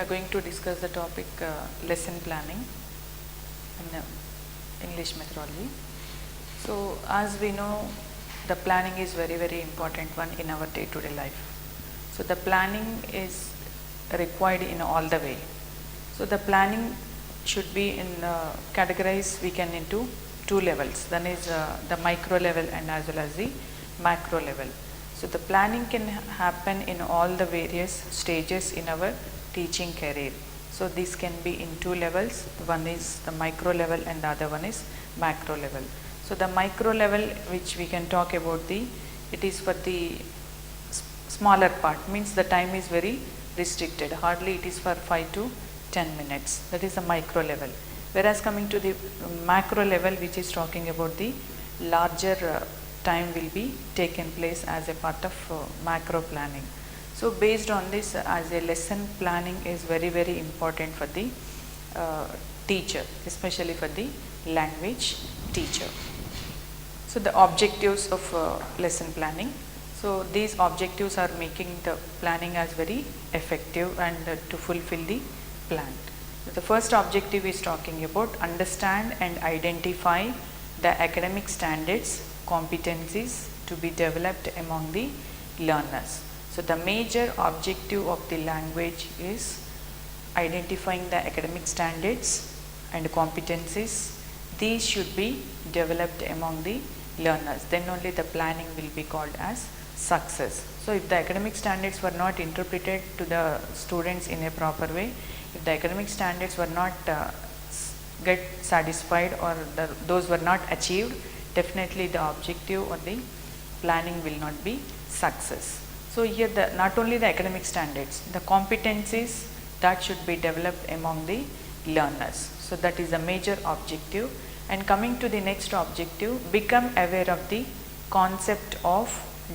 are going to discuss the topic lesson planning in English methodology. So as we know, the planning is very important one in our day-to-day life. So the planning is required in all the way. So the planning should be in categorized we can into two levels. One is the micro level and as well as the macro level. So the planning can happen in all the various stages in our teaching career. So this can be in two levels. One is the micro level and the other one is macro level. So the micro level, which we can talk about, it is for the smaller part, means the time is very restricted, hardly it is for 5 to 10 minutes. That is the micro level. Whereas coming to the macro level, which is talking about the larger time will be taken place as a part of macro planning. So based on this, as a lesson planning is very important for the teacher, especially for the language teacher. So the objectives of lesson planning. So these objectives are making the planning as very effective and to fulfill the plan. The first objective is talking about understand and identify the academic standards, competencies to be developed among the learners. So the major objective of the language is identifying the academic standards and competencies. These should be developed among the learners. Then only the planning will be called as success. So if the academic standards were not interpreted to the students in a proper way, if the academic standards were not get satisfied or those were not achieved, definitely the objective or the planning will not be success. So here not only the academic standards, the competencies that should be developed among the learners. So that is a major objective. And coming to the next objective, become aware of the concept of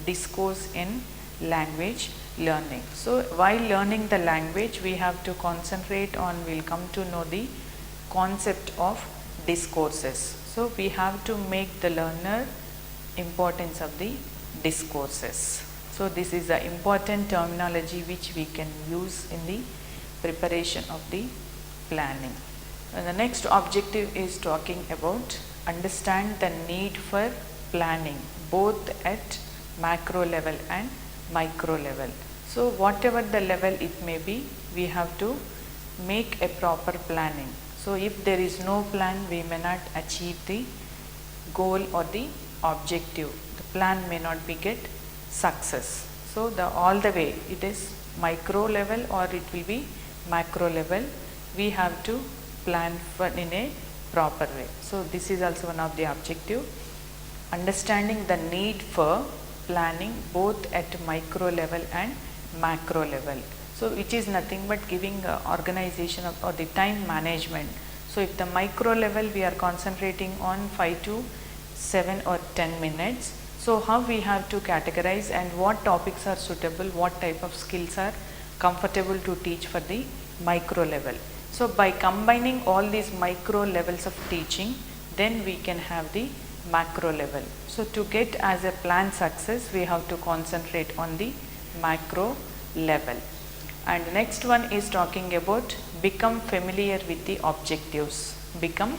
discourse in language learning. So while learning the language, we have to concentrate on, we'll come to know the concept of discourses. So we have to make the learner importance of the discourses. So this is the important terminology which we can use in the preparation of the planning. And the next objective is talking about understand the need for planning both at macro level and micro level. So whatever the level it may be, we have to make a proper planning. So if there is no plan, we may not achieve the goal or the objective. The plan may not be get success. So all the way it is micro level or it will be macro level, we have to plan for in a proper way. So this is also one of the objective. Understanding the need for planning both at micro level and macro level. So which is nothing but giving organization of, or the time management. So if the micro level we are concentrating on 5 to 7 or 10 minutes. So how we have to categorize and what topics are suitable, what type of skills are comfortable to teach for the micro level. So by combining all these micro levels of teaching, then we can have the macro level. So to get as a plan success, we have to concentrate on the macro level. And next one is talking about become familiar with the objectives. Become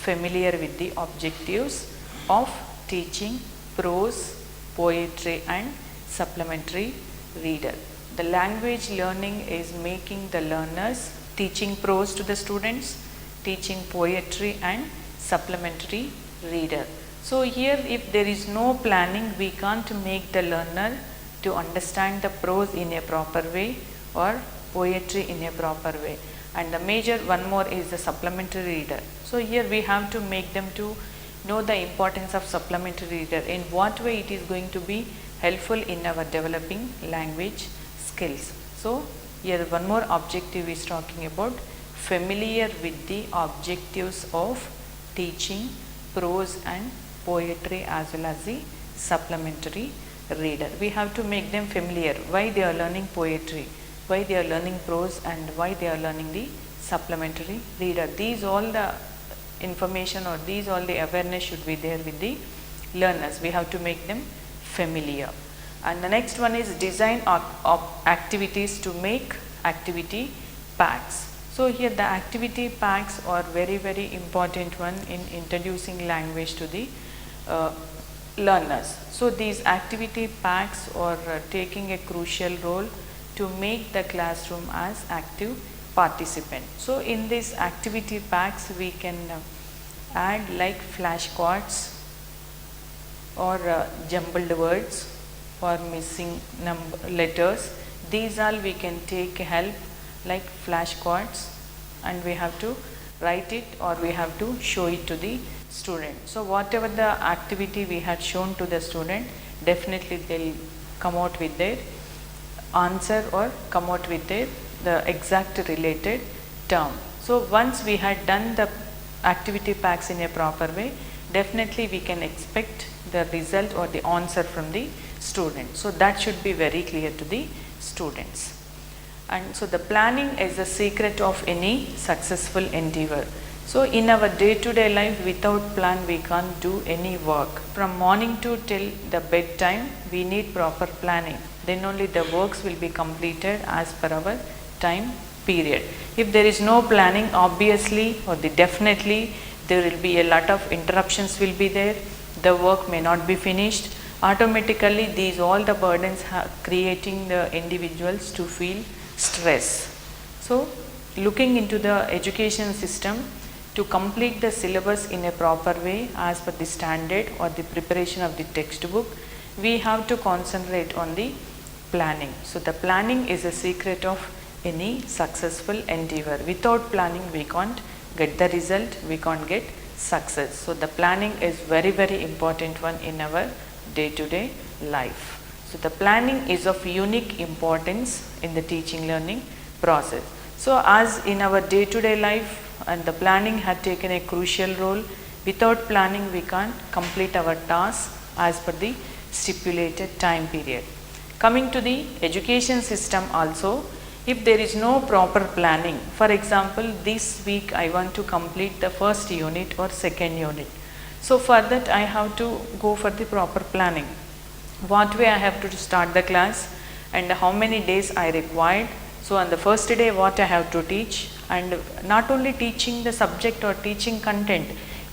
familiar with the objectives of teaching prose, poetry and supplementary reader. The language learning is making the learners teaching prose to the students, teaching poetry and supplementary reader. So here if there is no planning, we can't make the learner to understand the prose in a proper way or poetry in a proper way. And the major one more is the supplementary reader. So here we have to make them to know the importance of supplementary reader, in what way it is going to be helpful in our developing language skills. So here one more objective is talking about familiar with the objectives of teaching prose and poetry as well as the supplementary reader. We have to make them familiar why they are learning poetry, why they are learning prose and why they are learning the supplementary reader. These all the information or these all the awareness should be there with the learners. We have to make them familiar. And the next one is design activities to make activity packs. So here the activity packs are very important one in introducing language to the learners. So these activity packs are taking a crucial role to make the classroom as active participant. So in these activity packs we can add like flashcards or jumbled words or missing letters. These all we can take help like flashcards, and we have to write it or we have to show it to the student. So whatever the activity we had shown to the student, definitely they'll come out with their answer or come out with the exact related term. So once we had done the activity packs in a proper way, definitely we can expect the result or the answer from the student. So that should be very clear to the students. And so the planning is the secret of any successful endeavor. So in our day-to-day life, without plan we can't do any work. From morning to till the bedtime, we need proper planning. Then only the works will be completed as per our time period. If there is no planning, obviously or definitely there will be a lot of interruptions will be there. The work may not be finished. Automatically these all the burdens creating the individuals to feel stress. So looking into the education system to complete the syllabus in a proper way as per the standard or the preparation of the textbook, we have to concentrate on the planning. So the planning is a secret of any successful endeavor. Without planning we can't get the result, we can't get success. So the planning is very important one in our day-to-day life. So the planning is of unique importance in the teaching learning process. So as in our day-to-day life, and the planning had taken a crucial role. Without planning we can't complete our tasks as per the stipulated time period. Coming to the education system also, if there is no proper planning, for example this week I want to complete the first unit or second unit. So for that I have to go for the proper planning. What way I have to start the class and how many days I required. So on the first day what I have to teach, and not only teaching the subject or teaching content,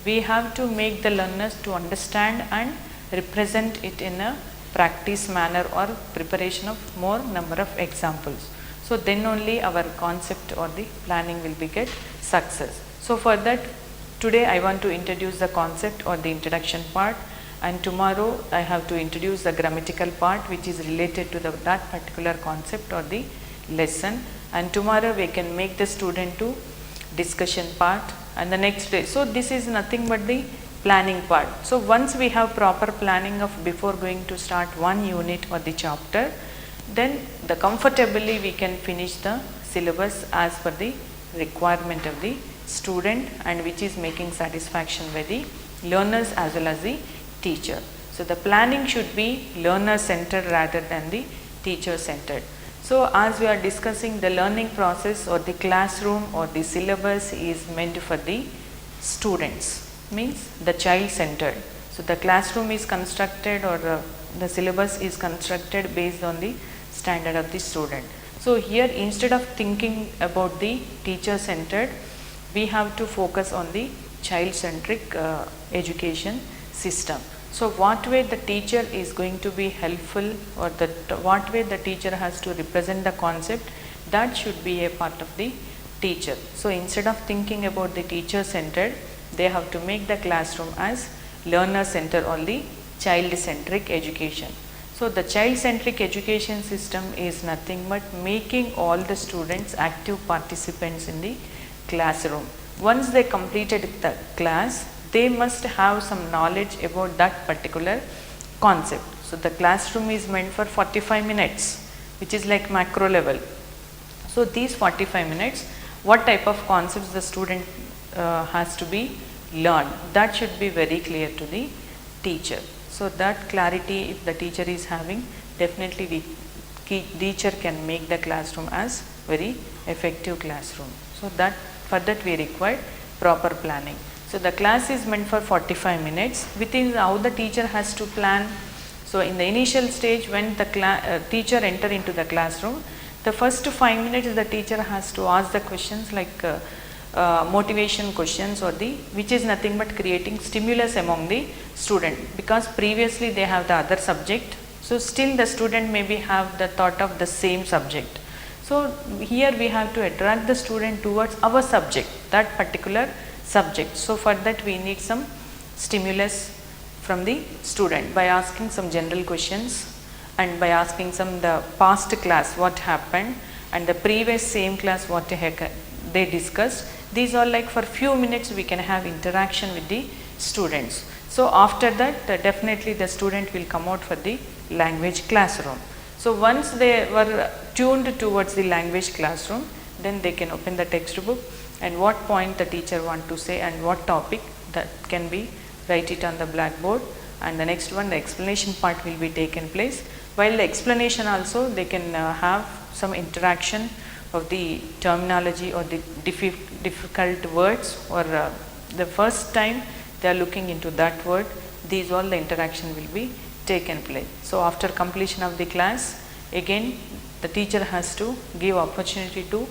we have to make the learners to understand and represent it in a practice manner or preparation of more number of examples. So then only our concept or the planning will be get success. So for that today I want to introduce the concept or the introduction part, and tomorrow I have to introduce the grammatical part which is related to that particular concept or the lesson, and tomorrow we can make the student to discussion part, and the next day. So this is nothing but the planning part. So once we have proper planning of before going to start one unit or the chapter, then the comfortably we can finish the syllabus as per the requirement of the student, and which is making satisfaction by the learners as well as the teacher. So the planning should be learner centered rather than the teacher centered. So as we are discussing, the learning process or the classroom or the syllabus is meant for the students, means the child centered. So the classroom is constructed or the syllabus is constructed based on the standard of the student. So here instead of thinking about the teacher centered, we have to focus on the child centric education system. So what way the teacher is going to be helpful, or what way the teacher has to represent the concept, that should be a part of the teacher. So instead of thinking about the teacher centered, they have to make the classroom as learner centered or the child centric education. So the child centric education system is nothing but making all the students active participants in the classroom. Once they completed the class, they must have some knowledge about that particular concept. So the classroom is meant for 45 minutes, which is like macro level. So these 45 minutes, what type of concepts the student has to be learned, that should be very clear to the teacher. So that clarity if the teacher is having, definitely the teacher can make the classroom as very effective classroom. So that for that we require proper planning. So the class is meant for 45 minutes. Within how the teacher has to plan, So in the initial stage, when the teacher enter into the classroom, the first 5 minutes the teacher has to ask the questions like motivation questions, or which is nothing but creating stimulus among the student, because previously they have the other subject. So still the student maybe have the thought of the same subject. So here we have to attract the student towards our subject, that particular subject. So for that we need some stimulus from the student by asking some general questions, and by asking some the past class what happened, and the previous same class what they discussed. These are like for few minutes we can have interaction with the students. So after that definitely the student will come out for the language classroom. So once they were tuned towards the language classroom, then they can open the textbook and what point the teacher want to say and what topic, that can be write it on the blackboard, and the next one the explanation part will be taken place. While the explanation also they can have some interaction of the terminology or the difficult words, or the first time they are looking into that word. These all the interaction will be taken place. So after completion of the class, again the teacher has to give opportunity to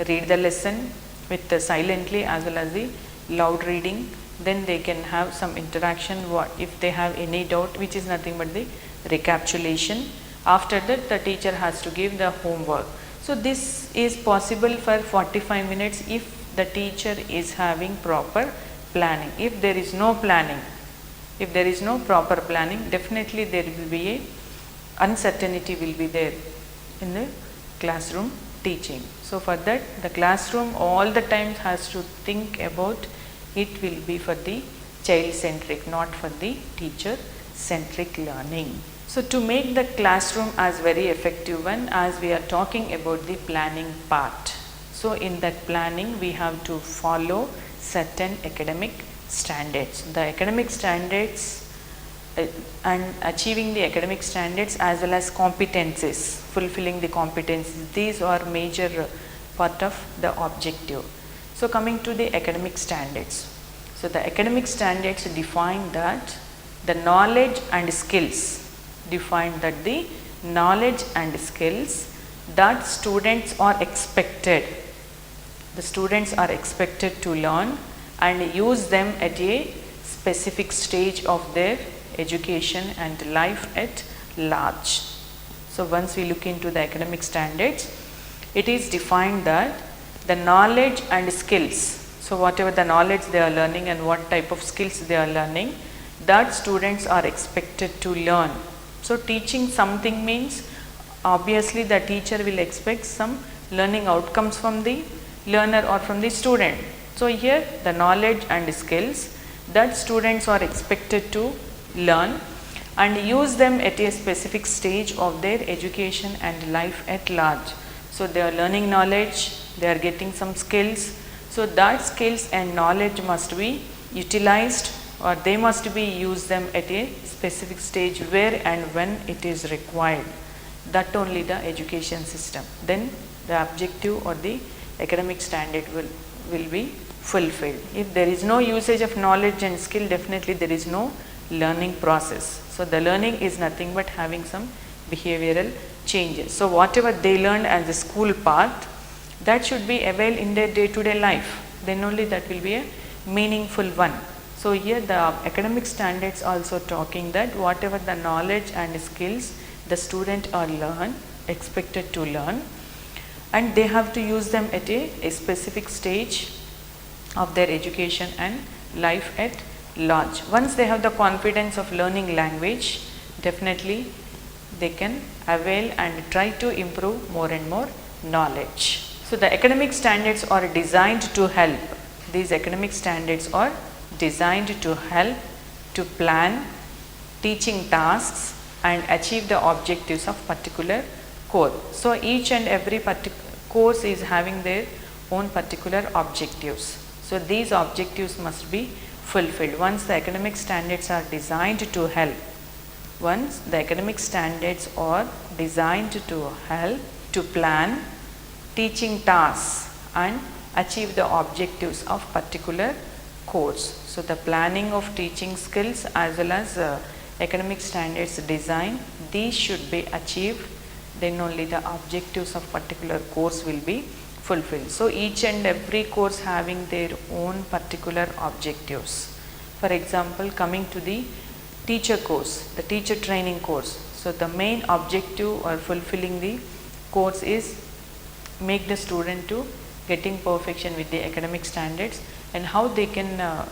read the lesson with the silently as well as the loud reading. Then they can have some interaction if they have any doubt, which is nothing but the recapitulation. After that the teacher has to give the homework. So this is possible for 45 minutes if the teacher is having proper planning. If there is no planning, if there is no proper planning, definitely there will be a uncertainty will be there in the classroom teaching. So for that the classroom all the time has to think about it will be for the child centric, not for the teacher centric learning. So to make the classroom as very effective one, as we are talking about the planning part. So in that planning we have to follow certain academic standards. The academic standards and achieving the academic standards as well as competencies, fulfilling the competencies, these are major part of the objective. So coming to the academic standards. So the academic standards define that the knowledge and skills, define that the knowledge and skills that students are expected, the students are expected to learn and use them at a specific stage of their education and life at large. So once we look into the academic standards, it is defined that the knowledge and skills, so whatever the knowledge they are learning and what type of skills they are learning, that students are expected to learn. So teaching something means obviously the teacher will expect some learning outcomes from the learner or from the student. So here the knowledge and skills that students are expected to learn and use them at a specific stage of their education and life at large. So they are learning knowledge, they are getting some skills. So that skills and knowledge must be utilized, or they must be used them at a specific stage where and when it is required. That only the education system. Then the objective or the academic standard will be fulfilled. If there is no usage of knowledge and skill, definitely there is no learning process. So the learning is nothing but having some behavioral changes. So whatever they learned as the school path, that should be available in their day-to-day life. Then only that will be a meaningful one. So here the academic standards also talking that whatever the knowledge and skills the student are expected to learn, and they have to use them at a specific stage of their education and life at large. Once they have the confidence of learning language, definitely they can avail and try to improve more and more knowledge. So the academic standards are designed to help. These academic standards are designed to help to plan teaching tasks and achieve the objectives of particular course. So each and every course is having their own particular objectives. So these objectives must be fulfilled. Once the academic standards are designed to help, once the academic standards are designed to help to plan teaching tasks and achieve the objectives of particular course. So the planning of teaching skills as well as academic standards design, these should be achieved, then only the objectives of particular course will be fulfilled. So each and every course having their own particular objectives. For example, coming to the teacher course, the teacher training course. So the main objective or fulfilling the course is make the student to getting perfection with the academic standards, and how they can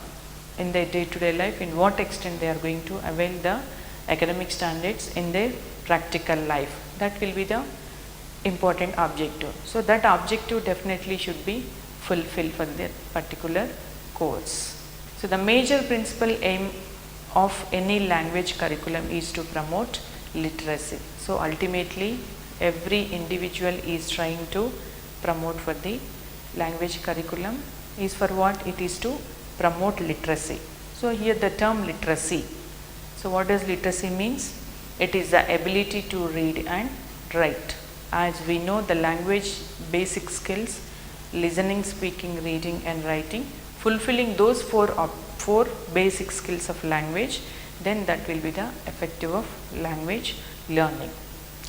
in their day-to-day life, in what extent they are going to avail the academic standards in their practical life. That will be the important objective. So that objective definitely should be fulfilled for that particular course. So the major principal aim of any language curriculum is to promote literacy. So ultimately every individual is trying to promote for the language curriculum is for what? It is to promote literacy. So here the term literacy. So what does literacy means? It is the ability to read and write. As we know, the language basic skills, listening, speaking, reading and writing, fulfilling those four basic skills of language, then that will be the effective of language learning.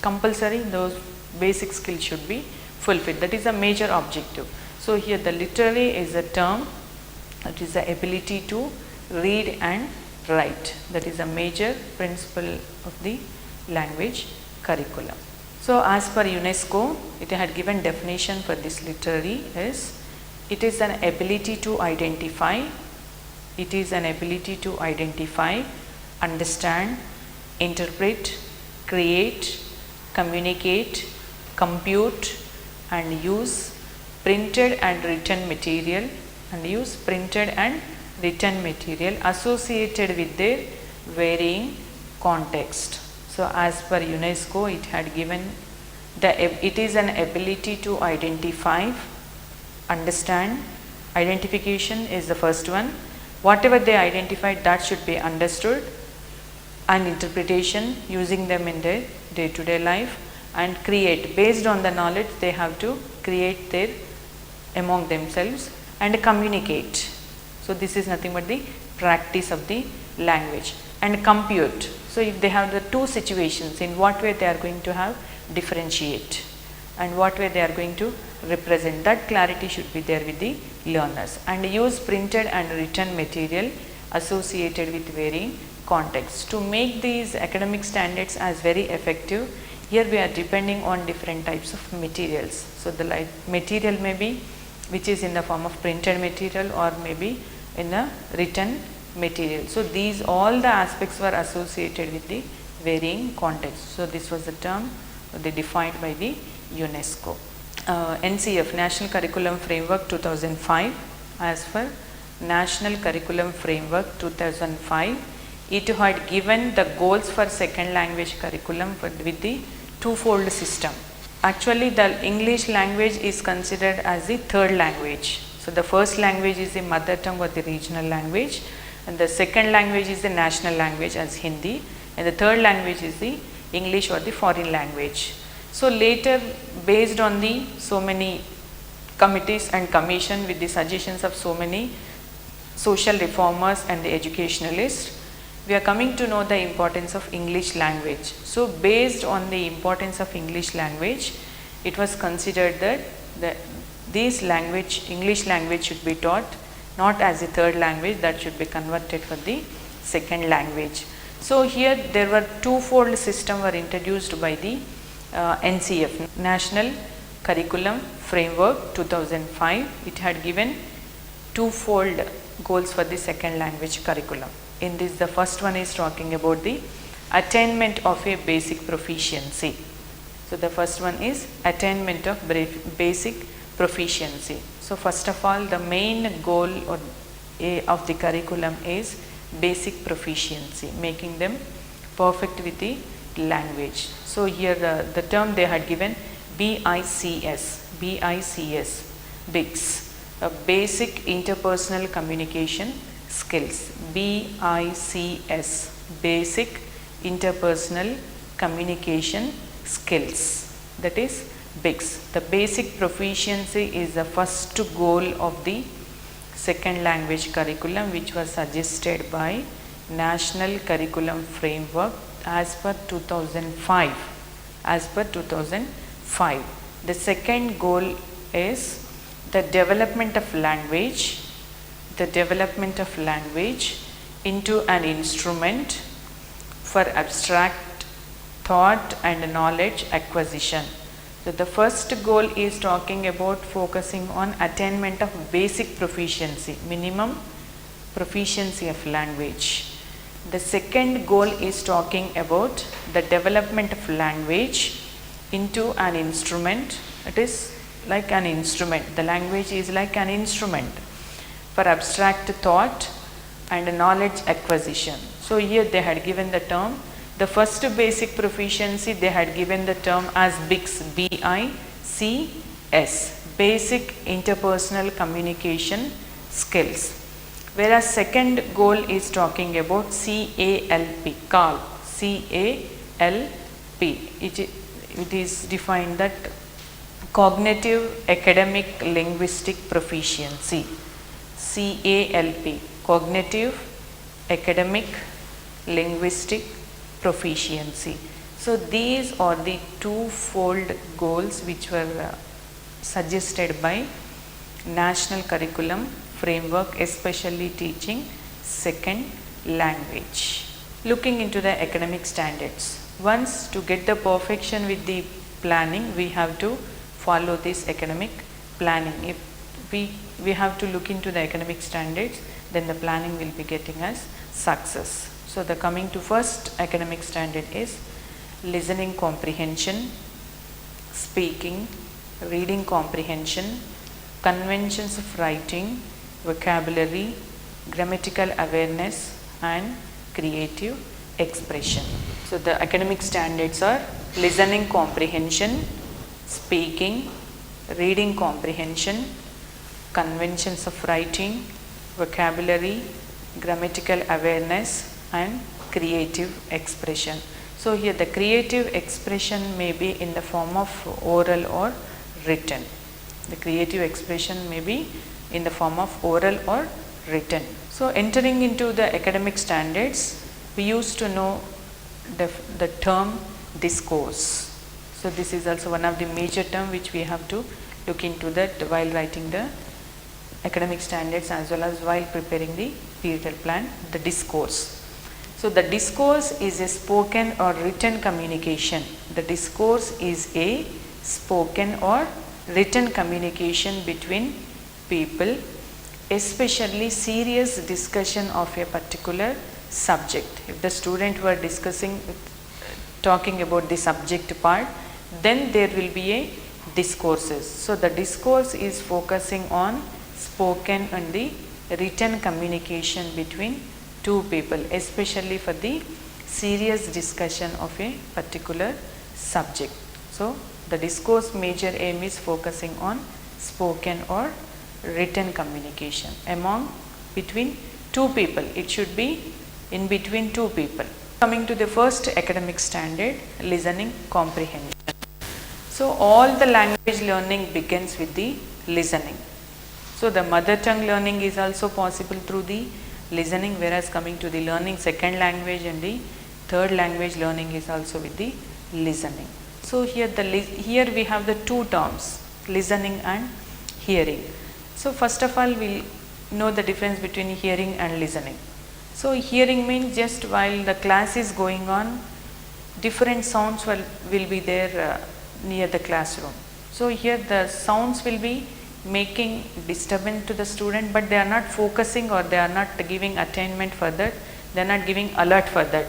Compulsory, those basic skills should be fulfilled. That is a major objective. So here the literary is a term, that is the ability to read and write. That is a major principle of the language curriculum. So as per UNESCO, it had given definition for this literary is, it is an ability to identify, understand, interpret, create, communicate, compute and use printed and written material associated with their varying context. So as per UNESCO, it had given it is an ability to identify, understand. Identification is the first one. Whatever they identified, that should be understood, and interpretation, using them in their day-to-day life, and create. Based on the knowledge, they have to create their among themselves, and communicate. So this is nothing but the practice of the language. And compute. So if they have the two situations, in what way they are going to have differentiate and what way they are going to represent, that clarity should be there with the learners. And use printed and written material associated with varying contexts. To make these academic standards as very effective, here we are depending on different types of materials. So the material may be which is in the form of printed material or maybe in a written material. So these all the aspects were associated with the varying context. So this was the term they defined by the UNESCO. NCF, National Curriculum Framework 2005. As for National Curriculum Framework 2005, it had given the goals for second language curriculum with the twofold system. Actually, the English language is considered as the third language. So the first language is the mother tongue or the regional language, and the second language is the national language as Hindi, and the third language is the English or the foreign language. So later, based on the so many committees and commission with the suggestions of so many social reformers and the educationalists, we are coming to know the importance of English language. So based on the importance of English language, it was considered that English language should be taught not as a third language, that should be converted for the second language. So here there were twofold system were introduced by the NCF, National Curriculum Framework 2005. It had given twofold goals for the second language curriculum. In this, the first one is talking about the attainment of a basic proficiency. So the first one is attainment of basic proficiency. So first of all, the main goal of the curriculum is basic proficiency, making them perfect with the language. So here the term they had given BICS, BICS, basic interpersonal communication skills. BICS, basic interpersonal communication skills, that is BICS. The basic proficiency is the first goal of the second language curriculum, which was suggested by National Curriculum Framework as per 2005. As per 2005. The second goal is the development of language. The development of language into an instrument for abstract thought and knowledge acquisition. So the first goal is talking about focusing on attainment of basic proficiency, minimum proficiency of language. The second goal is talking about the development of language into an instrument. It is like an instrument. The language is like an instrument for abstract thought and knowledge acquisition. So here they had given the term, the first basic proficiency they had given the term as BICS, B-I-C-S, basic interpersonal communication skills. Whereas second goal is talking about CALP, CAL, C-A-L-P. It is defined that cognitive academic linguistic proficiency, CALP, cognitive academic linguistic proficiency. So these are the twofold goals which were suggested by National Curriculum Framework, especially teaching second language. Looking into the academic standards. Once to get the perfection with the planning, we have to follow this academic planning. If we have to look into the academic standards, then the planning will be getting us success. So the coming to first academic standard is listening comprehension, speaking, reading comprehension, conventions of writing, vocabulary, grammatical awareness and creative expression. So the academic standards are listening comprehension, speaking, reading comprehension, conventions of writing, vocabulary, grammatical awareness and creative expression. So here the creative expression may be in the form of oral or written. The creative expression may be in the form of oral or written. So entering into the academic standards, we used to know the term discourse. So this is also one of the major term which we have to look into that while writing the academic standards as well as while preparing the periodical plan, the discourse. So the discourse is a spoken or written communication. The discourse is a spoken or written communication between people, especially serious discussion of a particular subject. If the student were talking about the subject part, then there will be a discourses. So the discourse is focusing on spoken and the written communication between two people, especially for the serious discussion of a particular subject. So the discourse major aim is focusing on spoken or written communication between two people. It should be in between two people. Coming to the first academic standard, listening comprehension. So all the language learning begins with the listening. So the mother tongue learning is also possible through the listening, whereas coming to the learning second language and the third language learning is also with the listening. So here we have the two terms, listening and hearing. So first of all, we'll know the difference between hearing and listening. So hearing means just while the class is going on, different sounds will be there near the classroom. So here the sounds will be making disturbance to the student, but they are not focusing or they are not giving attainment for that, they are not giving alert for that,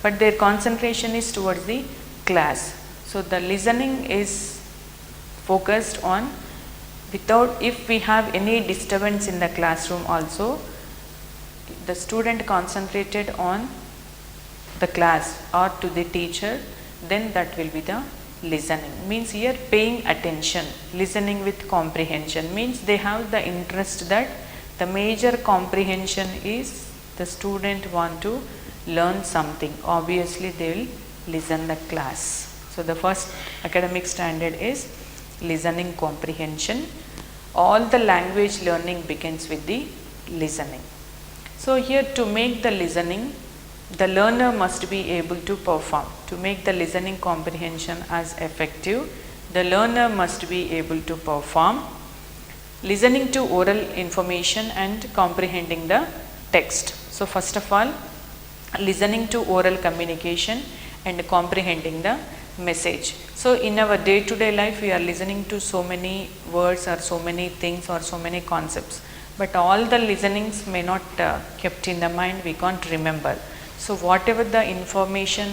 but their concentration is towards the class. So the listening is focused on if we have any disturbance in the classroom also, the student concentrated on the class or to the teacher, then that will be the listening. Means here paying attention, listening with comprehension means they have the interest that the major comprehension is the student want to learn something. Obviously they will listen the class. So the first academic standard is listening comprehension. All the language learning begins with the listening. So here, to make the listening, the learner must be able to perform. To make the listening comprehension as effective, the learner must be able to perform listening to oral information and comprehending the text. So first of all, listening to oral communication and comprehending the message. So in our day to day life, we are listening to so many words or so many things or so many concepts, but all the listenings may not kept in the mind, we can't remember. So whatever the information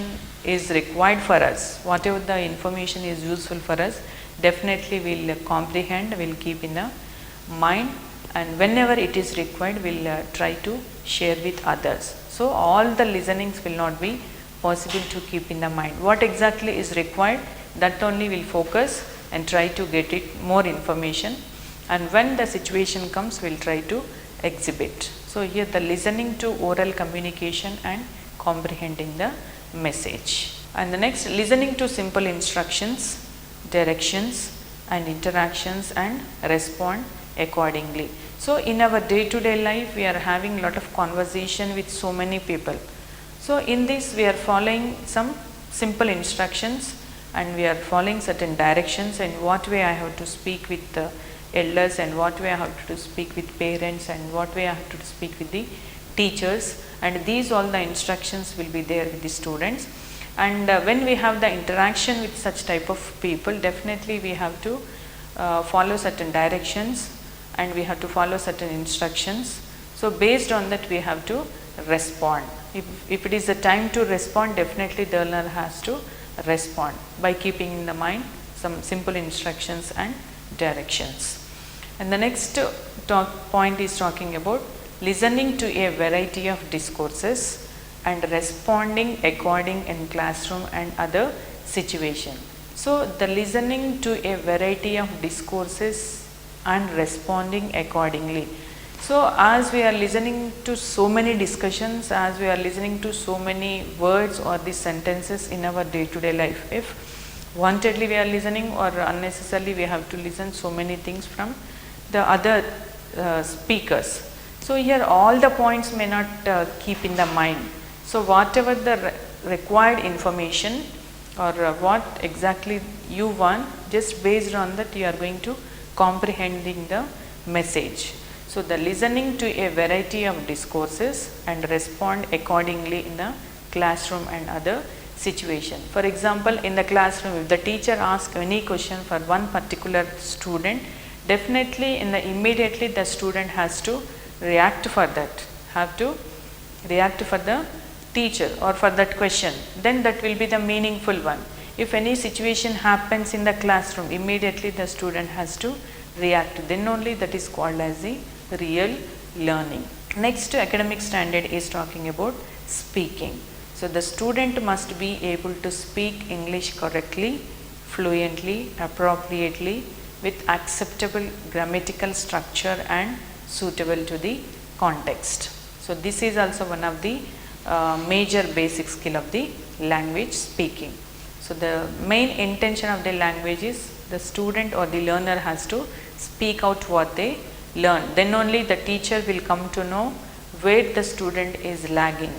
is required for us, whatever the information is useful for us, definitely we'll comprehend, we'll keep in the mind, and whenever it is required, we'll try to share with others. So all the listenings will not be possible to keep in the mind. What exactly is required, that only will focus and try to get it more information, and when the situation comes, we'll try to exhibit. So here the listening to oral communication and comprehending the message. And the next, listening to simple instructions, directions and interactions and respond accordingly. So in our day to day life, we are having lot of conversation with so many people. So in this, we are following some simple instructions and we are following certain directions, and what way I have to speak with the elders, and what way I have to speak with parents, and what way I have to speak with the teachers, and these all the instructions will be there with the students. And when we have the interaction with such type of people, definitely we have to follow certain directions and we have to follow certain instructions. So based on that, we have to respond. If it is the time to respond, definitely the learner has to respond by keeping in the mind some simple instructions and directions. And the next point is talking about listening to a variety of discourses and responding according in classroom and other situation. So the listening to a variety of discourses and responding accordingly. So as we are listening to so many discussions, as we are listening to so many words or the sentences in our day to day life, if wantedly we are listening or unnecessarily we have to listen so many things from the other speakers. So here all the points may not keep in the mind. So whatever the required information or what exactly you want, just based on that you are going to comprehending the message. So the listening to a variety of discourses and respond accordingly in the classroom and other situation. For example, in the classroom, if the teacher asks any question for one particular student, definitely immediately the student has to react for that, have to react for the teacher or for that question, then that will be the meaningful one. If any situation happens in the classroom, immediately the student has to react, then only that is called as the real learning. Next academic standard is talking about speaking. So the student must be able to speak English correctly, fluently, appropriately, with acceptable grammatical structure and suitable to the context. So this is also one of the major basic skill of the language speaking. So the main intention of the language is the student or the learner has to speak out what they learn. Then only the teacher will come to know where the student is lagging.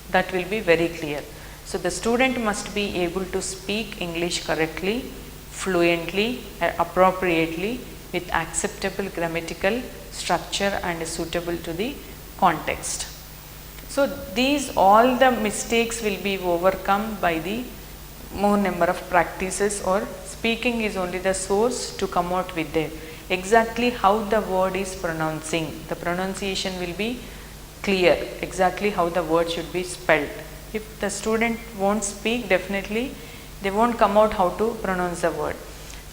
That will be very clear. So the student must be able to speak English correctly, fluently, appropriately, with acceptable grammatical structure and suitable to the context. So these all the mistakes will be overcome by the more number of practices, or speaking is only the source to come out with it. Exactly how the word is pronouncing, the pronunciation will be clear, exactly how the word should be spelled. If the student won't speak, definitely they won't come out how to pronounce the word.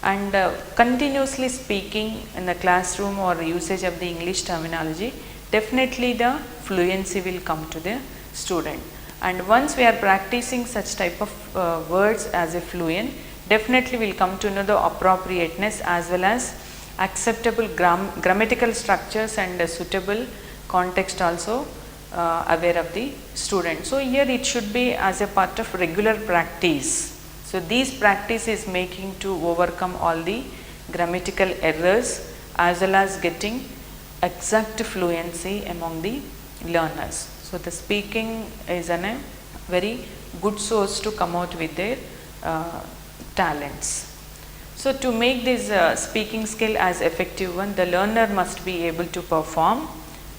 And continuously speaking in the classroom or usage of the English terminology, definitely the fluency will come to the student. And once we are practicing such type of words as a fluent, definitely will come to know the appropriateness as well as acceptable grammatical structures and suitable context also aware of the student. So here it should be as a part of regular practice. So these practice is making to overcome all the grammatical errors as well as getting exact fluency among the learners. So the speaking is a very good source to come out with their talents. So to make this speaking skill as effective one, the learner must be able to perform,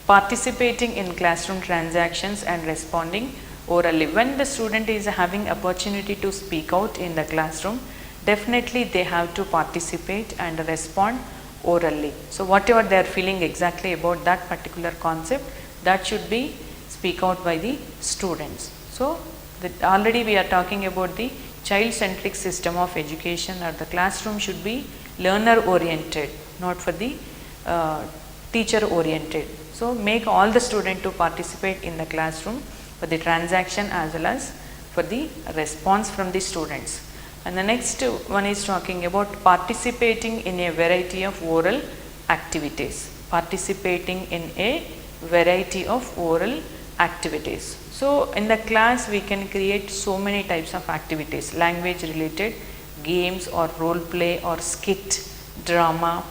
participating in classroom transactions and responding orally. When the student is having opportunity to speak out in the classroom, definitely they have to participate and respond orally. So whatever they are feeling exactly about that particular concept, that should be speak out by the students. So already we are talking about the child centric system of education, or the classroom should be learner oriented, not for the teacher oriented. So make all the students to participate in the classroom for the transaction as well as for the response from the students. And the next one is talking about participating in a variety of oral activities. Participating in a variety of oral activities. So in the class we can create so many types of activities, language related games or role play or skit, drama,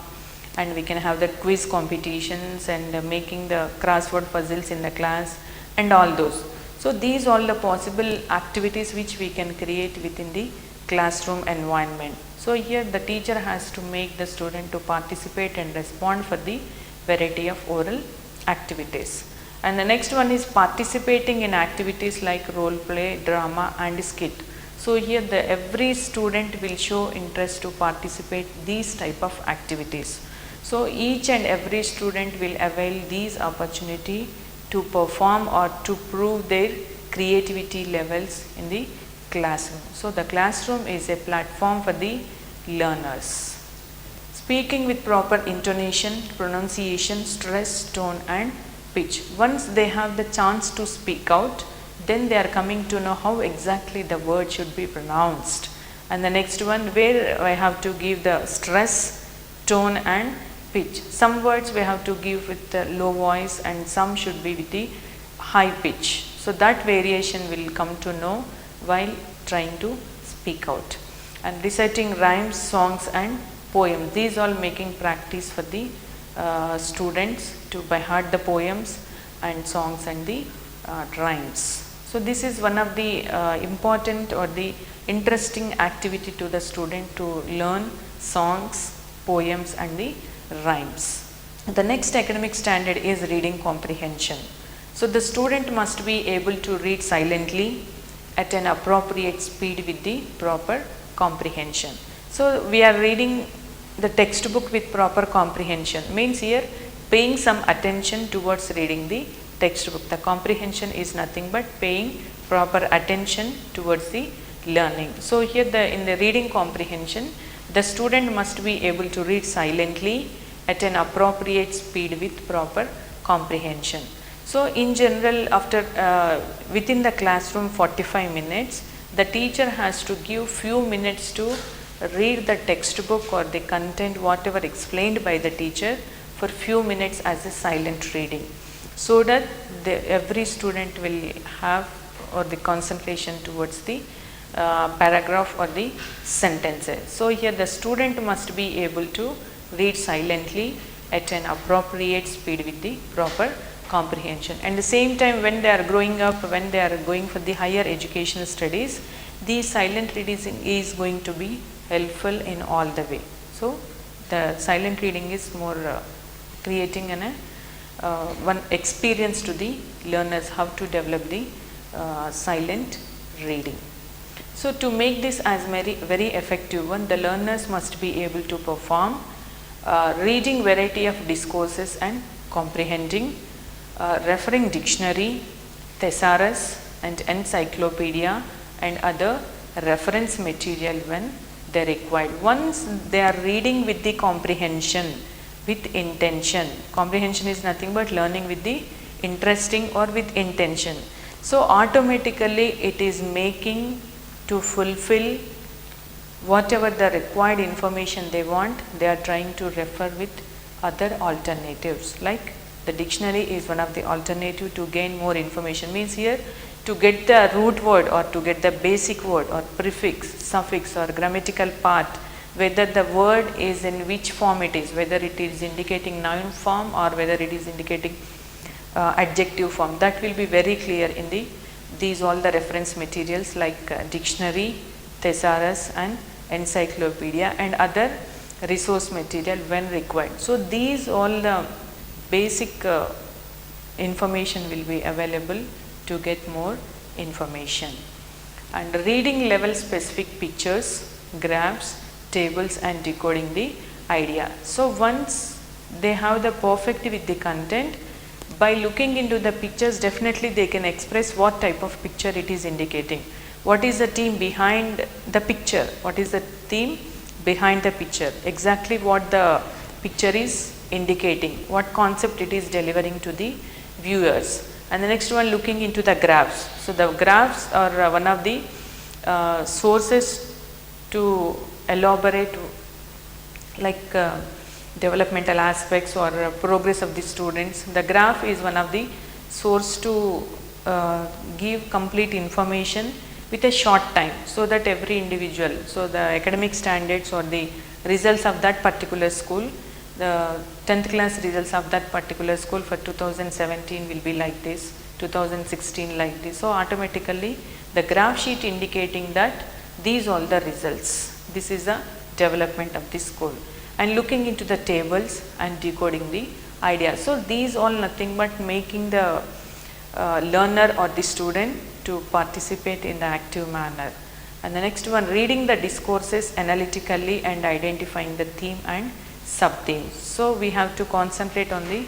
and we can have the quiz competitions and making the crossword puzzles in the class and all those. So these all the possible activities which we can create within the classroom environment. So here the teacher has to make the student to participate and respond for the variety of oral activities. And the next one is participating in activities like role play, drama and skit. So here every student will show interest to participate these type of activities. So each and every student will avail these opportunity to perform or to prove their creativity levels in the classroom. So the classroom is a platform for the learners. Speaking with proper intonation, pronunciation, stress, tone and pitch. Once they have the chance to speak out, then they are coming to know how exactly the word should be pronounced. And the next one, where I have to give the stress, tone and pitch. Some words we have to give with the low voice and some should be with the high pitch. So that variation will come to know while trying to speak out. And reciting rhymes, songs and poems. These all making practice for the students to by heart the poems and songs and the rhymes. So this is one of the important or the interesting activity to the student to learn songs, poems and the rhymes. The next academic standard is reading comprehension. So the student must be able to read silently at an appropriate speed with the proper comprehension. So we are reading the textbook with proper comprehension, means here paying some attention towards reading the textbook. The comprehension is nothing but paying proper attention towards the learning. So here in the reading comprehension, the student must be able to read silently at an appropriate speed with proper comprehension. So in general, after within the classroom 45 minutes, the teacher has to give few minutes to read the textbook or the content whatever explained by the teacher for few minutes as a silent reading, so that every student will have or the concentration towards the paragraph or the sentences. So here the student must be able to read silently at an appropriate speed with the proper comprehension. And the same time, when they are growing up, when they are going for the higher educational studies, the silent reading is going to be helpful in all the way. So the silent reading is more creating one experience to the learners how to develop the silent reading. So to make this as very effective one, the learners must be able to perform reading variety of discourses and comprehending, referring dictionary, thesaurus and encyclopedia and other reference material when they are required. Once they are reading with the comprehension, with intention. Comprehension is nothing but learning with the interesting or with intention. So automatically it is making to fulfill whatever the required information they want, they are trying to refer with other alternatives. Like the dictionary is one of the alternative to gain more information, means here to get the root word or to get the basic word or prefix, suffix or grammatical part, whether the word is in which form it is, whether it is indicating noun form or whether it is indicating adjective form. That will be very clear in these all the reference materials like dictionary, thesaurus and encyclopedia and other resource material when required. So these all the basic information will be available to get more information. And reading level specific pictures, graphs, tables and decoding the idea. So once they have the perfect with the content, by looking into the pictures definitely they can express what type of picture it is indicating. What is the theme behind the picture? What is the theme behind the picture? Exactly what the picture is indicating, what concept it is delivering to the viewers. And the next one, looking into the graphs. So the graphs are one of the sources to elaborate like developmental aspects or progress of the students. The graph is one of the source to give complete information with a short time, so that every individual, so the academic standards or the results of that particular school, the 10th class results of that particular school for 2017 will be like this, 2016 like this. So automatically the graph sheet indicating that these all the results, this is the development of the school. And looking into the tables and decoding the idea. So these all nothing but making the learner or the student to participate in the active manner. And the next one, reading the discourses analytically and identifying the theme and sub-themes. So we have to concentrate on the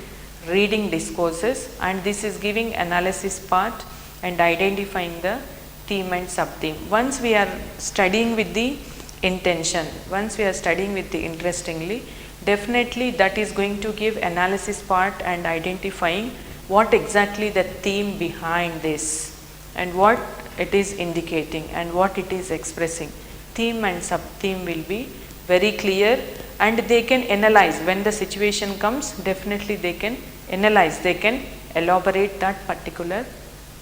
reading discourses, and this is giving analysis part and identifying the theme and sub-theme. Once we are studying with the intention, once we are studying with the interestingly, definitely that is going to give analysis part and identifying what exactly the theme behind this and what it is indicating and what it is expressing. Theme and sub-theme will be very clear, and they can analyze when the situation comes. Definitely they can analyze, they can elaborate that particular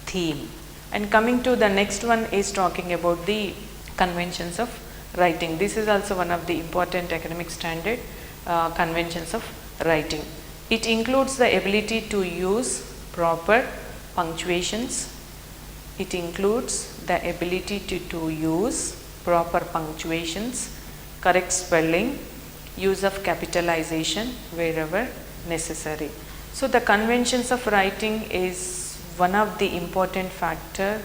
theme. And coming to the next one is talking about the conventions of writing. This is also one of the important academic standard conventions of writing. It includes the ability to use proper punctuations. It includes the ability to use proper punctuations, correct spelling, use of capitalization wherever necessary. So the conventions of writing is one of the important factor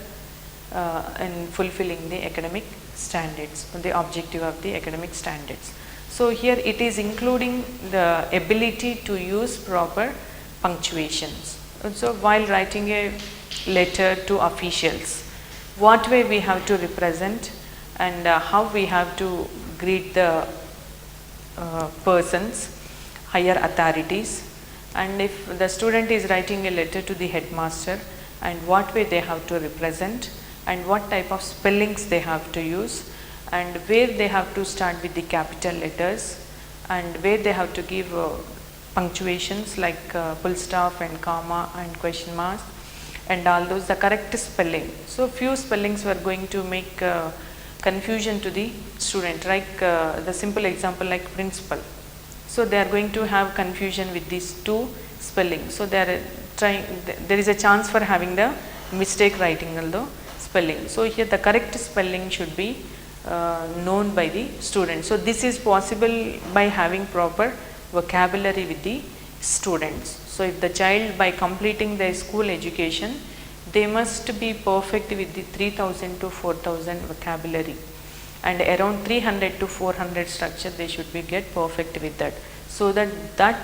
in fulfilling the academic standards, the objective of the academic standards. So here it is including the ability to use proper punctuations. So while writing a letter to officials, what way we have to represent and how we have to greet the persons, higher authorities, and if the student is writing a letter to the headmaster, and what way they have to represent and what type of spellings they have to use, and where they have to start with the capital letters and where they have to give punctuations like full stop and comma and question marks and all those, the correct spelling. So few spellings were going to make confusion to the student, like the simple example like principal. So they are going to have confusion with these two spellings. So they are trying, there is a chance for having the mistake writing although spelling. So here the correct spelling should be known by the student. So this is possible by having proper vocabulary with the students. So if the child, by completing their school education, they must be perfect with the 3000 to 4000 vocabulary, and around 300 to 400 structure they should be get perfect with that. So that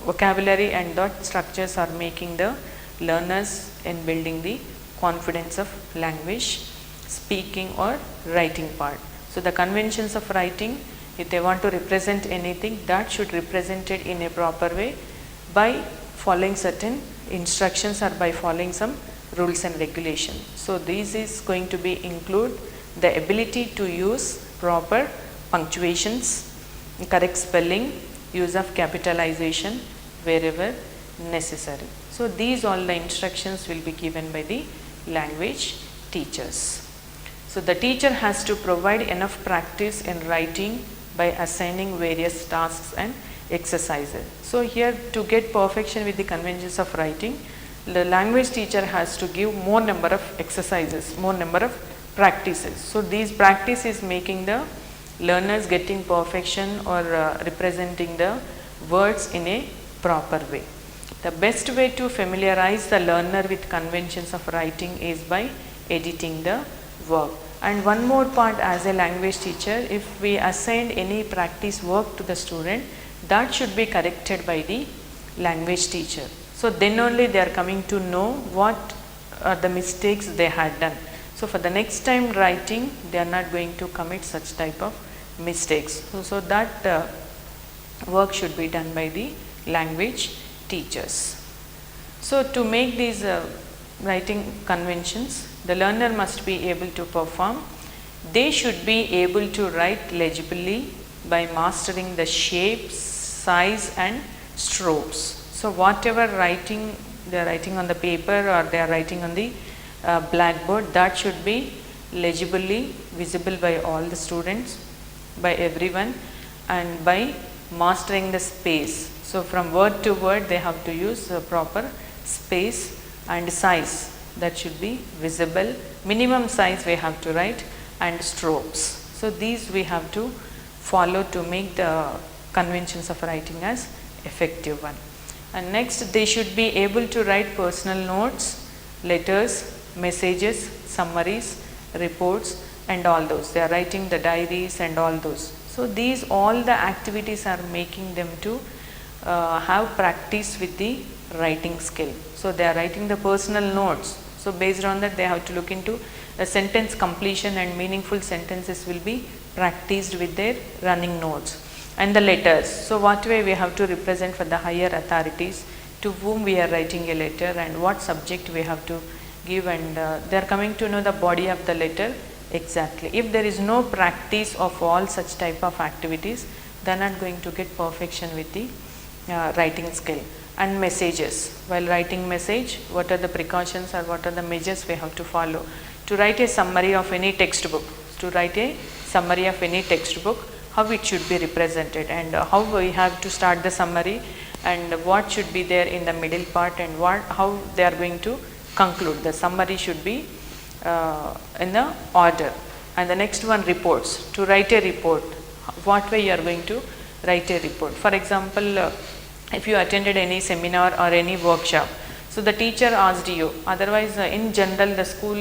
vocabulary and that structures are making the learners in building the confidence of language, speaking or writing part. So the conventions of writing, if they want to represent anything, that should represent it in a proper way by following certain instructions or by following some rules and regulations. So this is going to be include the ability to use proper punctuations, correct spelling, use of capitalization wherever necessary. So these all the instructions will be given by the language teachers. So the teacher has to provide enough practice in writing by assigning various tasks and exercises. So here, to get perfection with the conventions of writing, the language teacher has to give more number of exercises, more number of practices. So these practice is making the learners getting perfection or representing the words in a proper way. The best way to familiarize the learner with conventions of writing is by editing the work. And one more part, as a language teacher, if we assign any practice work to the student, that should be corrected by the language teacher. So then only they are coming to know what are the mistakes they had done. So for the next time writing, they are not going to commit such type of mistakes. So that work should be done by the language teachers. So to make these writing conventions, the learner must be able to perform. They should be able to write legibly by mastering the shapes, size and strokes. So whatever writing they are writing on the paper or they are writing on the blackboard, that should be legibly visible by all the students, by everyone, and by mastering the space. So from word to word they have to use proper space and size, that should be visible. Minimum size we have to write, and strokes. So these we have to follow to make the conventions of writing as effective one. And next, they should be able to write personal notes, letters, messages, summaries, reports and all those. They are writing the diaries and all those. So these all the activities are making them to have practice with the writing skill. So they are writing the personal notes. So based on that, they have to look into the sentence completion, and meaningful sentences will be practiced with their running notes. And the letters. So what way we have to represent for the higher authorities, to whom we are writing a letter and what subject we have to give, and they are coming to know the body of the letter exactly. If there is no practice of all such type of activities, they are not going to get perfection with the writing skill. And messages. While writing message, what are the precautions or what are the measures we have to follow? To write a summary of any textbook, how it should be represented, and how we have to start the summary, and what should be there in the middle part, and how they are going to conclude. The summary should be in the order. And the next one, reports. To write a report, what way you are going to write a report. For example, if you attended any seminar or any workshop, so the teacher asked you, otherwise in general the school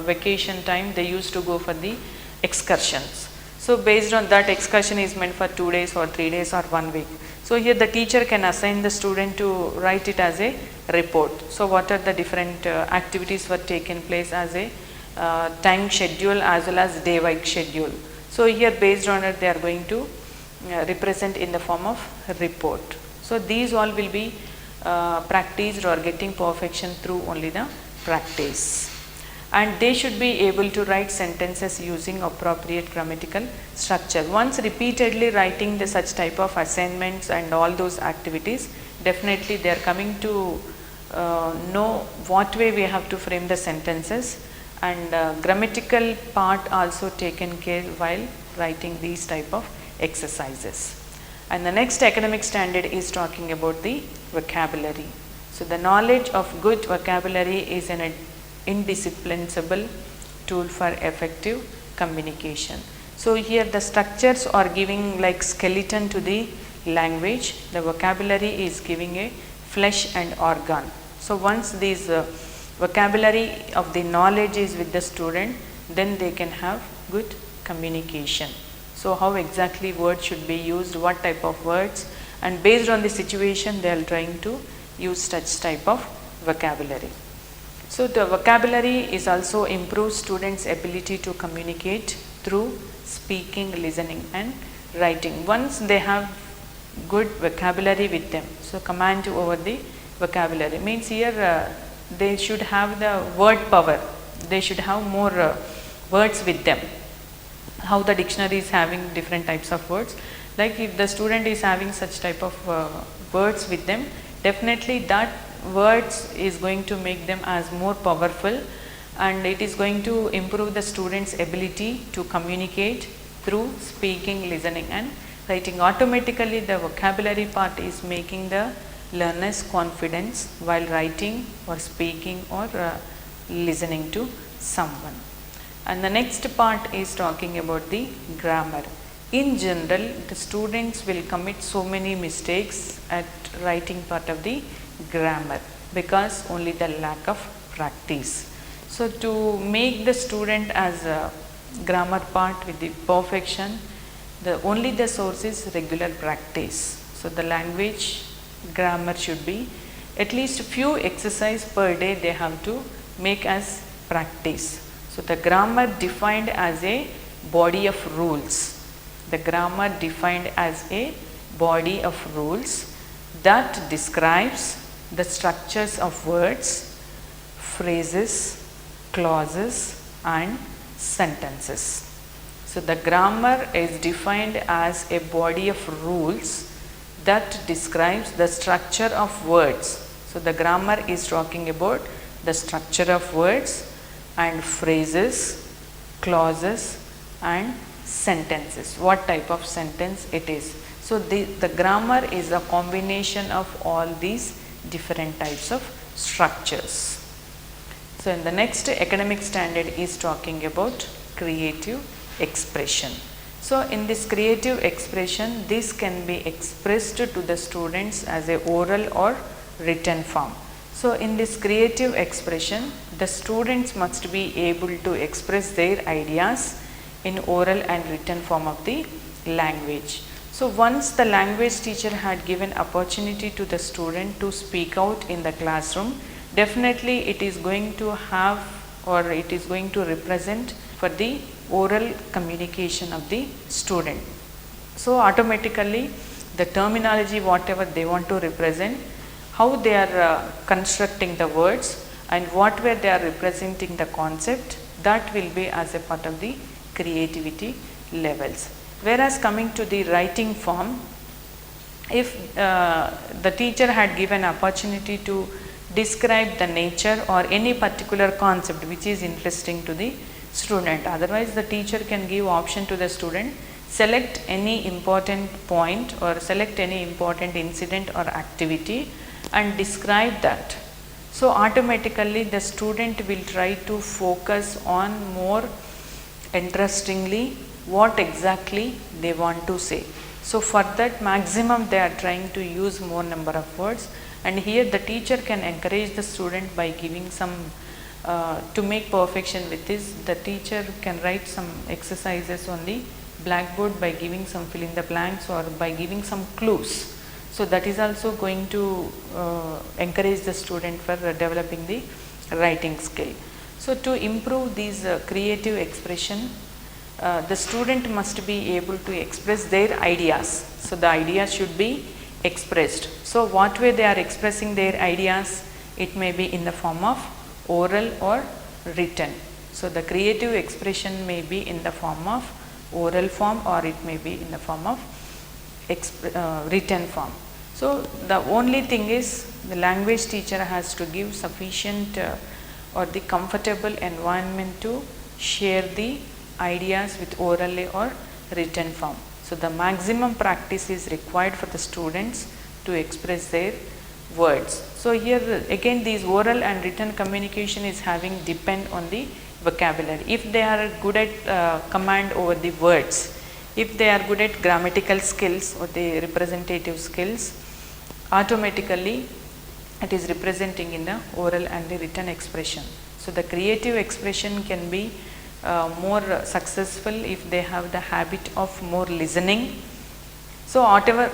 vacation time they used to go for the excursions. So based on that, excursion is meant for 2 days or 3 days or 1 week. So here the teacher can assign the student to write it as a report. So what are the different activities were taken place as a time schedule as well as day wise schedule. So here based on it they are going to represent in the form of report. So these all will be practiced or getting perfection through only the practice. And they should be able to write sentences using appropriate grammatical structure. Once repeatedly writing the such type of assignments and all those activities, definitely they are coming to know what way we have to frame the sentences, and grammatical part also taken care while writing these type of exercises. And the next academic standard is talking about the vocabulary. So the knowledge of good vocabulary is an indispensable tool for effective communication. So here the structures are giving like skeleton to the language. The vocabulary is giving a flesh and organ. So once these vocabulary of the knowledge is with the student, then they can have good communication. So how exactly words should be used, what type of words, and based on the situation they are trying to use such type of vocabulary. So the vocabulary is also improves students' ability to communicate through speaking, listening and writing. Once they have good vocabulary with them, so command over the vocabulary means here they should have the word power, they should have more words with them. How the dictionary is having different types of words, like if the student is having such type of words with them, definitely that words is going to make them as more powerful, and it is going to improve the students' ability to communicate through speaking, listening and writing. Automatically the vocabulary part is making the learner's confidence while writing or speaking or listening to someone. And the next part is talking about the grammar. In general, the students will commit so many mistakes at writing part of the grammar because only the lack of practice. So to make the student as a grammar part with the perfection, only the source is regular practice. So the language grammar should be at least few exercise per day they have to make as practice. So the grammar defined as a body of rules. The grammar defined as a body of rules that describes the structures of words, phrases, clauses and sentences. So the grammar is defined as a body of rules that describes the structure of words. So the grammar is talking about the structure of words and phrases, clauses and sentences, what type of sentence it is. So the grammar is a combination of all these different types of structures. So in the next academic standard is talking about creative expression. So in this creative expression, this can be expressed to the students as a oral or written form. So in this creative expression, the students must be able to express their ideas in oral and written form of the language. So once the language teacher had given opportunity to the student to speak out in the classroom, definitely it is going to have or it is going to represent for the oral communication of the student. So automatically the terminology whatever they want to represent, how they are constructing the words and what way they are representing the concept, that will be as a part of the creativity levels. Whereas coming to the writing form, if the teacher had given opportunity to describe the nature or any particular concept which is interesting to the student, otherwise the teacher can give option to the student, select any important point or select any important incident or activity and describe that. So automatically the student will try to focus on more interestingly what exactly they want to say. So for that maximum they are trying to use more number of words, and here the teacher can encourage the student by giving some to make perfection with this, the teacher can write some exercises on the blackboard by giving some fill in the blanks or by giving some clues. So that is also going to encourage the student for developing the writing skill. So to improve these creative expression, the student must be able to express their ideas. So the ideas should be expressed. So what way they are expressing their ideas? It may be in the form of oral or written. So the creative expression may be in the form of oral form or it may be in the form of written form. So the only thing is the language teacher has to give sufficient or the comfortable environment to share the ideas with orally or written form. So the maximum practice is required for the students to express their words. So here again these oral and written communication is having depend on the vocabulary. If they are good at command over the words, if they are good at grammatical skills or the representative skills, automatically it is representing in the oral and the written expression. So the creative expression can be more successful if they have the habit of more listening. So whatever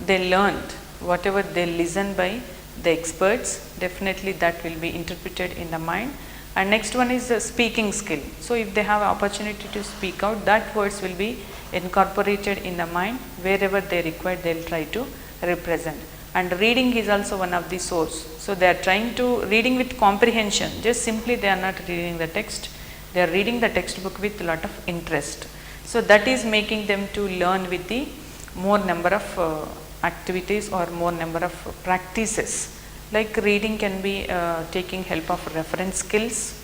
they learned, whatever they listen by the experts, definitely that will be interpreted in the mind. And next one is the speaking skill. So if they have opportunity to speak out, that words will be incorporated in the mind. Wherever they require, they will try to represent. And reading is also one of the source. So they are trying to reading with comprehension. Just simply they are not reading the text. They are reading the textbook with a lot of interest. So that is making them to learn with the more number of activities or more number of practices. Like reading can be taking help of reference skills,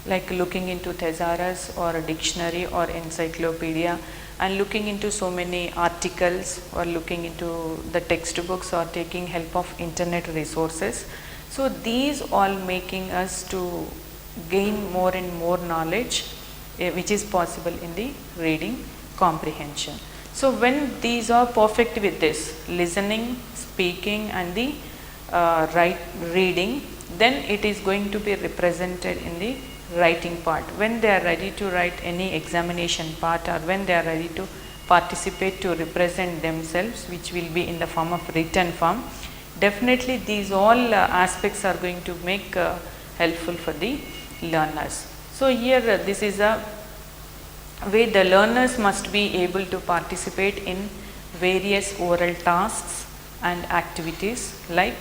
like looking into thesaurus or a dictionary or encyclopedia, and looking into so many articles, or looking into the textbooks, or taking help of internet resources. So these all making us to gain more and more knowledge, which is possible in the reading comprehension. So when these are perfect with this listening, speaking and the reading, then it is going to be represented in the writing part. When they are ready to write any examination part, or when they are ready to participate to represent themselves, which will be in the form of written form, definitely these all aspects are going to make helpful for the learners. So here this is a way the learners must be able to participate in various oral tasks and activities like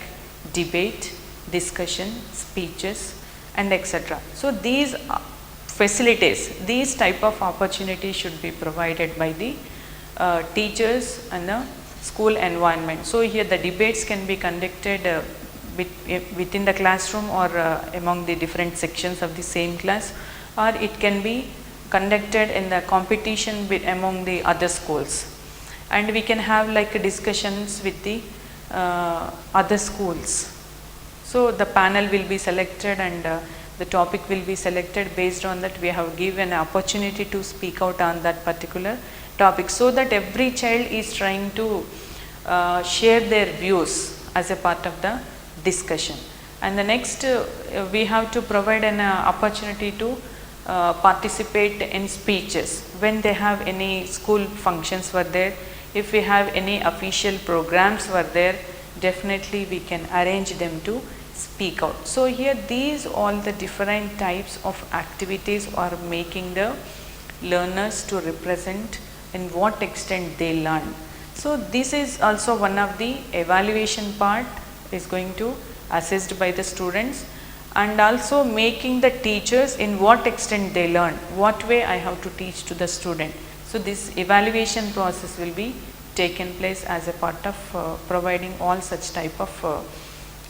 debate, discussion, speeches and etc. So these facilities, these type of opportunities should be provided by the teachers and the school environment. So here the debates can be conducted within the classroom, or among the different sections of the same class, or it can be conducted in the competition among the other schools, and we can have like discussions with the other schools. So the panel will be selected, and the topic will be selected. Based on that, we have given an opportunity to speak out on that particular topic, so that every child is trying to share their views as a part of the discussion. And the next we have to provide an opportunity to participate in speeches when they have any school functions were there. If we have any official programs were there, definitely we can arrange them to speak out. So here these all the different types of activities are making the learners to represent in what extent they learn. So this is also one of the evaluation part is going to assessed by the students, and also making the teachers in what extent they learn, what way I have to teach to the student. So this evaluation process will be taken place as a part of providing all such type of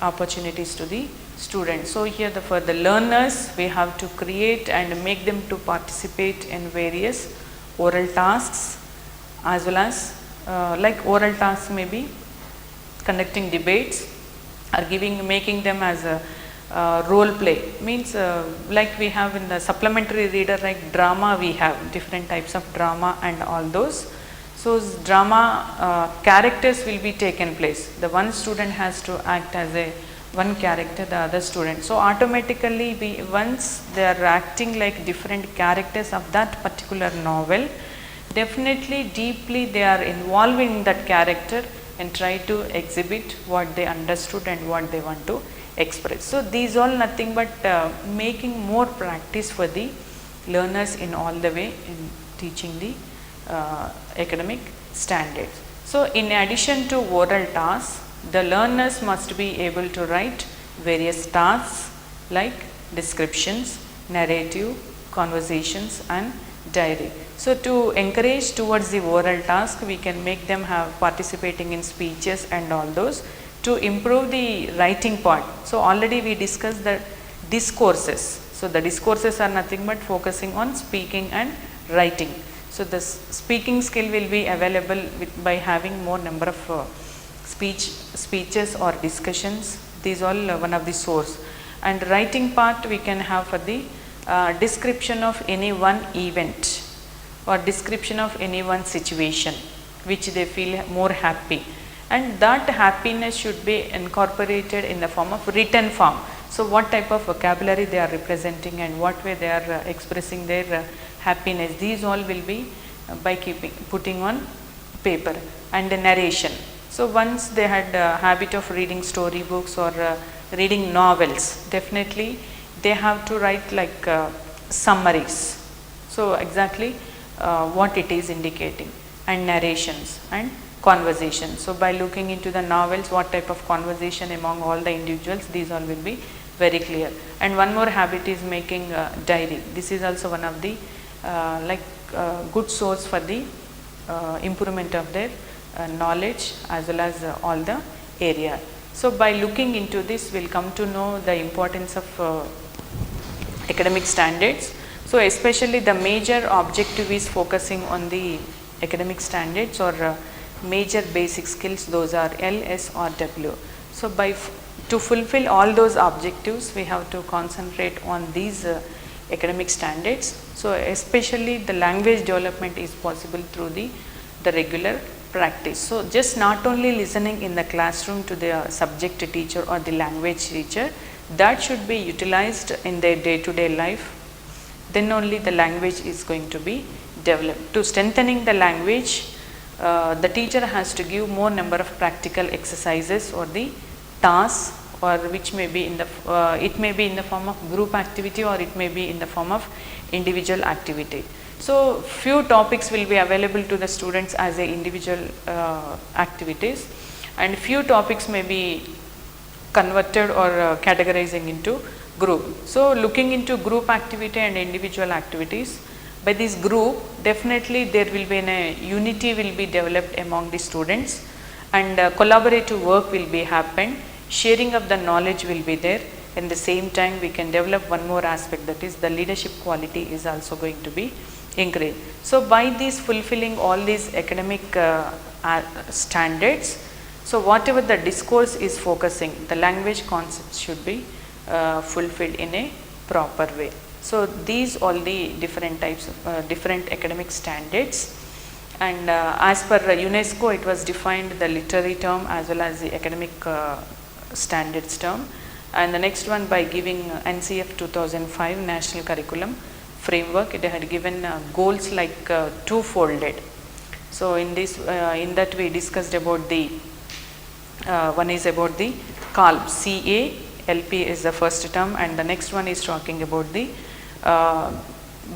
opportunities to the students. So here for the learners, we have to create and make them to participate in various oral tasks, as well as like oral tasks may be conducting debates, or making them as a role play, means like we have in the supplementary reader, like drama, we have different types of drama and all those. So drama characters will be taken place. The one student has to act as a one character, the other student. So automatically once they are acting like different characters of that particular novel, definitely deeply they are involving that character and try to exhibit what they understood and what they want to express. So these all nothing but making more practice for the learners in all the way in teaching the academic standards. So in addition to oral tasks, the learners must be able to write various tasks like descriptions, narrative, conversations and diary. So to encourage towards the oral task, we can make them have participating in speeches and all those to improve the writing part. So already we discussed the discourses. So the discourses are nothing but focusing on speaking and writing. So the speaking skill will be available by having more number of speeches or discussions. These all one of the source. And writing part we can have for the description of any one event or description of any one situation which they feel more happy, and that happiness should be incorporated in the form of written form. So what type of vocabulary they are representing and what way they are expressing their happiness, these all will be by putting on paper. And the narration. So once they had a habit of reading story books or reading novels, definitely they have to write like summaries. So exactly what it is indicating, and narrations and conversation. So by looking into the novels, what type of conversation among all the individuals, these all will be very clear. And one more habit is making diary. This is also one of the good source for the improvement of their knowledge as well as all the area. So by looking into this, we'll come to know the importance of academic standards. So especially the major objective is focusing on the academic standards or major basic skills, those are L, S or W. So to fulfill all those objectives, we have to concentrate on these academic standards. So especially the language development is possible through the regular practice. So just not only listening in the classroom to the subject teacher or the language teacher, that should be utilized in their day-to-day life, then only the language is going to be developed. To strengthening the language, the teacher has to give more number of practical exercises or the tasks, or which may be in the it may be in the form of group activity or it may be in the form of individual activity. So few topics will be available to the students as a individual activities, and few topics may be converted or categorizing into group. So looking into group activity and individual activities, by this group definitely there will be a unity will be developed among the students, and collaborative work will be happen, sharing of the knowledge will be there. In the same time we can develop one more aspect, that is the leadership quality is also going to be increased. So by this fulfilling all these academic standards, so whatever the discourse is focusing, the language concepts should be fulfilled in a proper way. So these all the different types of different academic standards, and as per UNESCO it was defined the literary term as well as the academic standards term, and the next one by giving NCF 2005 National Curriculum Framework, it had given goals like two-folded. So in this in that we discussed about the one is about the CALP, C-A-L-P is the first term, and the next one is talking about the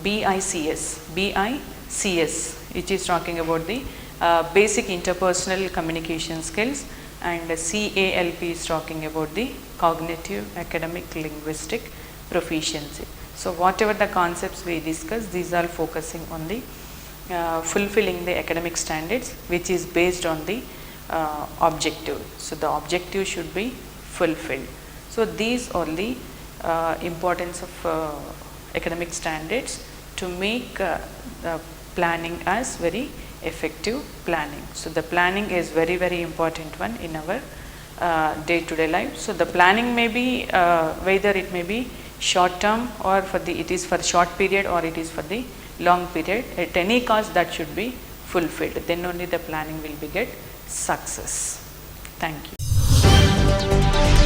BICS, which is talking about the basic interpersonal communication skills, and CALP is talking about the cognitive, academic, linguistic proficiency. So whatever the concepts we discussed, these are focusing on the fulfilling the academic standards, which is based on the objective. So the objective should be fulfilled. So these are the importance of academic standards to make the planning as very effective planning. So the planning is very important one in our day-to-day life. So the planning may be whether it may be short term or it is for short period or it is for the long period, at any cost that should be fulfilled, then only the planning will be get success. Thank you.